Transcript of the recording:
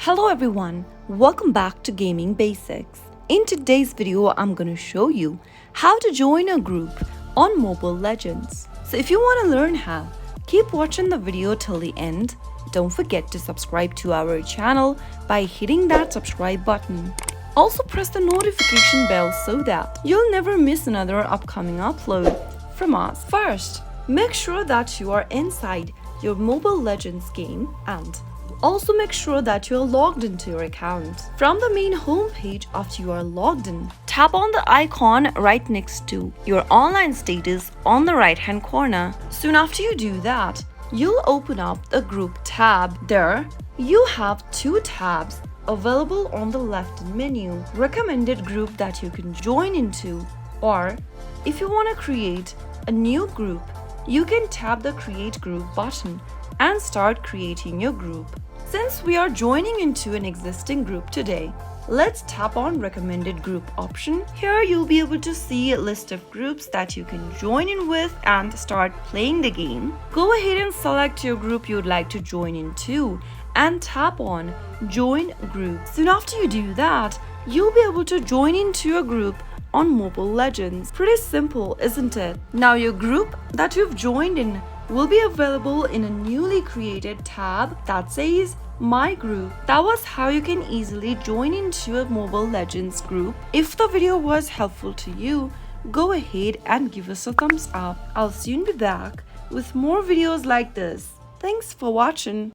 Hello everyone, welcome back to Gaming Basics. In today's video, I'm going to show you how to join a group on Mobile Legends. So if you want to learn how, keep watching the video till the end. Don't forget to subscribe to our channel by hitting that subscribe button. Also press the notification bell so that you'll never miss another upcoming upload from us. First, make sure that you are inside your Mobile Legends game and also make sure that you're logged into your account. From the main home page after you are logged in, tap on the icon right next to your online status on the right hand corner. Soon after you do that, you'll open up the group tab. There, you have two tabs available on the left menu. Recommended group that you can join into, or if you want to create a new group, you can tap the create group button and start creating your group. Since we are joining into an existing group today, let's tap on recommended group option. Here you'll be able to see a list of groups that you can join in with and start playing the game. Go ahead and select your group you'd like to join into and tap on join group. Soon after you do that, you'll be able to join into a group on Mobile Legends. Pretty simple, isn't it? Now your group that you've joined in will be available in a newly created tab that says My Group. That was how you can easily join into a Mobile Legends group. If the video was helpful to you, go ahead and give us a thumbs up. I'll soon be back with more videos like this. Thanks for watching.